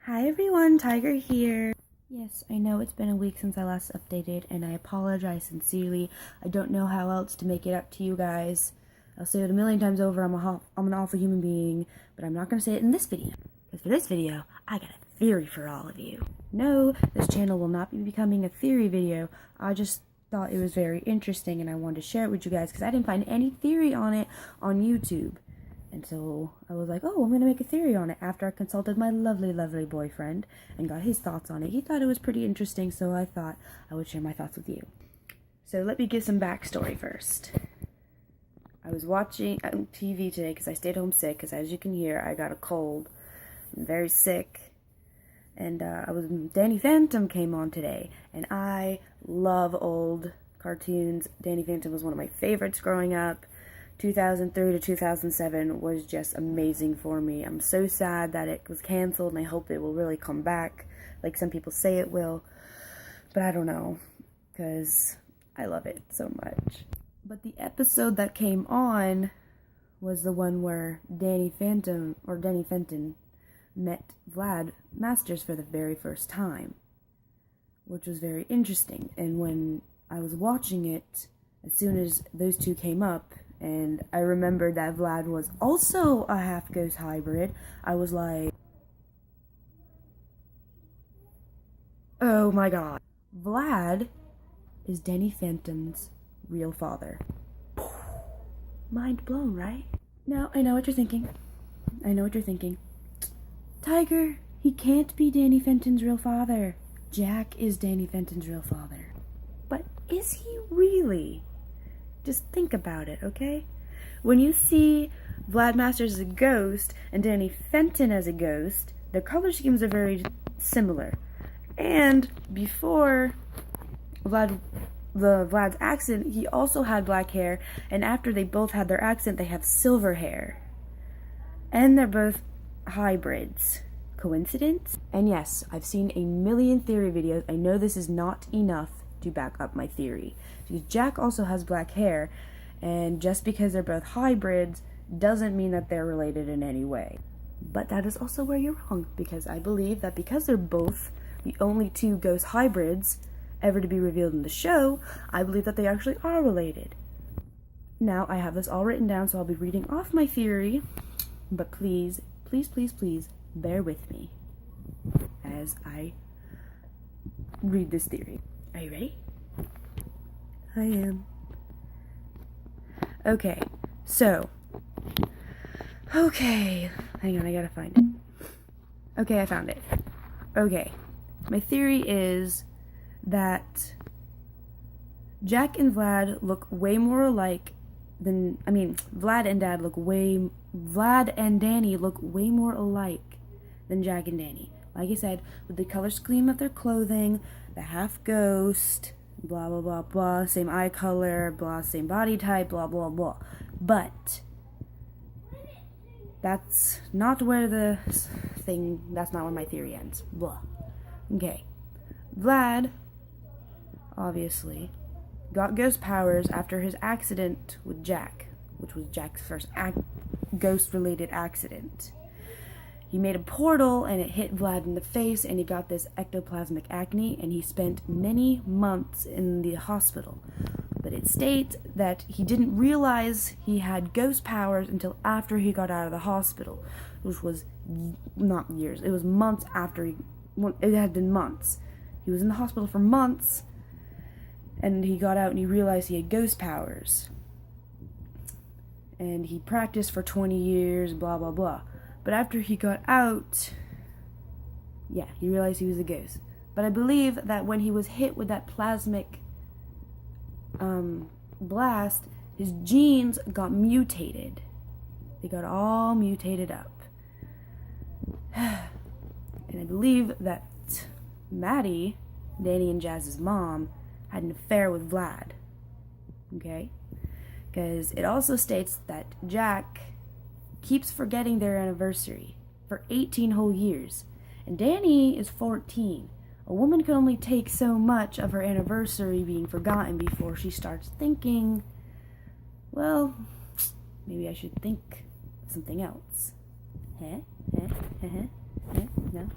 Hi everyone, Tiger here. Yes, I know it's been a week since I last updated, and I apologize sincerely. I don't know how else to make it up to you guys. I'll say it a million times over, I'm an awful human being, but I'm not going to say it in this video. Because for this video, I got a theory for all of you. No, this channel will not be becoming a theory video. I just thought it was very interesting, and I wanted to share it with you guys, because I didn't find any theory on it on YouTube. And so I was like, oh, I'm going to make a theory on it after I consulted my lovely, lovely boyfriend and got his thoughts on it. He thought it was pretty interesting, so I thought I would share my thoughts with you. So let me give some backstory first. I was watching TV today because I stayed home sick, because as you can hear, I got a cold. I'm very sick. And Danny Phantom came on today, and I love old cartoons. Danny Phantom was one of my favorites growing up. 2003 to 2007 was just amazing for me. I'm so sad that it was canceled, and I hope it will really come back, like some people say it will. But I don't know, because I love it so much. But the episode that came on was the one where Danny Phantom met Vlad Masters for the very first time, which was very interesting. And when I was watching it, as soon as those two came up, and I remembered that Vlad was also a half-ghost hybrid, I was like, oh my god. Vlad is Danny Phantom's real father. Mind blown, right? Now, I know what you're thinking. Tiger, he can't be Danny Phantom's real father. Jack is Danny Phantom's real father. But is he really? Just think about it, okay? When you see Vlad Masters as a ghost and Danny Fenton as a ghost, their color schemes are very similar. And before Vlad's accident, he also had black hair, and after they both had their accident, they have silver hair. And they're both hybrids. Coincidence? And yes, I've seen a million theory videos. I know this is not enough to back up my theory, because Jack also has black hair, and just because they're both hybrids doesn't mean that they're related in any way. But that is also where you're wrong, because I believe that because they're both the only two ghost hybrids ever to be revealed in the show, I believe that they actually are related. Now, I have this all written down, so I'll be reading off my theory, but please, please, please, please bear with me as I read this theory. Are you ready? I am. Okay, so. Okay. Hang on, I gotta find it. Okay, I found it. Okay. My theory is that Jack and Vlad look way more alike than. Vlad and Danny look way more alike than Jack and Danny. Like I said, with the color scheme of their clothing, the half ghost, blah blah blah blah, same eye color, blah, same body type, blah blah blah. But that's not where that's not where my theory ends. Blah. Okay. Vlad, obviously, got ghost powers after his accident with Jack, which was Jack's first ghost-related accident. He made a portal, and it hit Vlad in the face, and he got this ectoplasmic acne, and he spent many months in the hospital. But it states that he didn't realize he had ghost powers until after he got out of the hospital, which was not years. It was months after it had been months. He was in the hospital for months, and he got out and he realized he had ghost powers. And he practiced for 20 years, blah, blah, blah. But after he got out, yeah, he realized he was a ghost. But I believe that when he was hit with that plasmic blast, his genes got mutated. They got all mutated up. And I believe that Maddie, Danny and Jazz's mom, had an affair with Vlad. Okay? Because it also states that Jack keeps forgetting their anniversary for 18 whole years. And Danny is 14. A woman can only take so much of her anniversary being forgotten before she starts thinking, well, maybe I should think something else. No? No?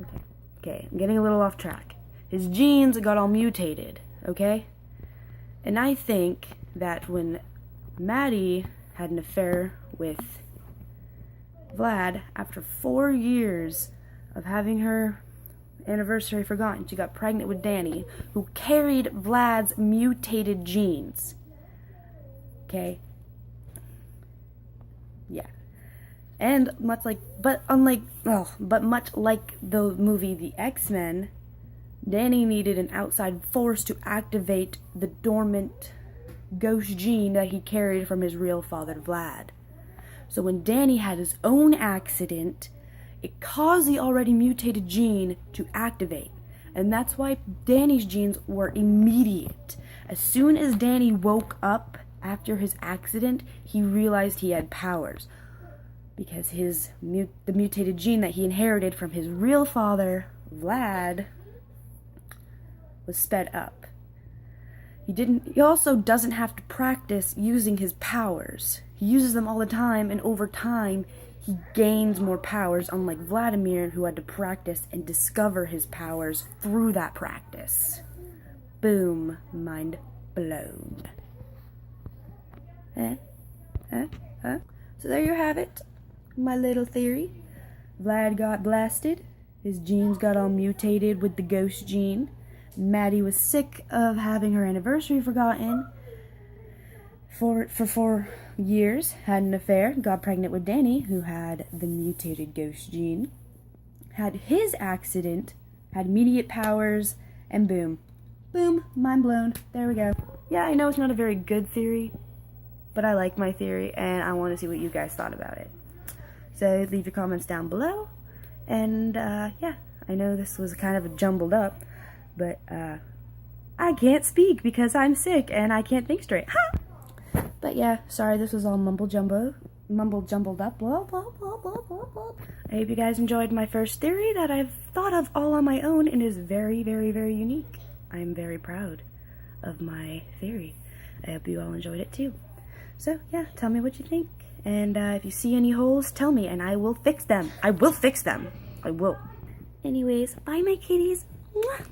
Okay. Okay, I'm getting a little off track. His genes got all mutated, okay? And I think that when Maddie had an affair with Vlad, after 4 years of having her anniversary forgotten, she got pregnant with Danny, who carried Vlad's mutated genes. Okay? Yeah. And much like the movie The X-Men, Danny needed an outside force to activate the dormant ghost gene that he carried from his real father, Vlad. So when Danny had his own accident, it caused the already mutated gene to activate. And that's why Danny's genes were immediate. As soon as Danny woke up after his accident, he realized he had powers. Because the mutated gene that he inherited from his real father, Vlad, was sped up. He also doesn't have to practice using his powers. He uses them all the time, and over time, he gains more powers, unlike Vladimir, who had to practice and discover his powers through that practice. Boom. Mind blown. So there you have it. My little theory. Vlad got blasted. His genes got all mutated with the ghost gene. Maddie was sick of having her anniversary forgotten for 4 years, had an affair, got pregnant with Danny, who had the mutated ghost gene, had his accident, had immediate powers, and boom. Boom, mind blown. There we go. Yeah, I know it's not a very good theory, but I like my theory, and I want to see what you guys thought about it. So leave your comments down below, and yeah, I know this was kind of a jumbled up, but I can't speak because I'm sick and I can't think straight. Ha! But yeah, sorry this was all mumbled up. Blah, blah, blah, blah, blah, blah. I hope you guys enjoyed my first theory that I've thought of all on my own and is very, very, very unique. I'm very proud of my theory. I hope you all enjoyed it too. So yeah, tell me what you think. And if you see any holes, tell me and I will fix them. I will fix them. I will. Anyways, bye my kitties. Mwah.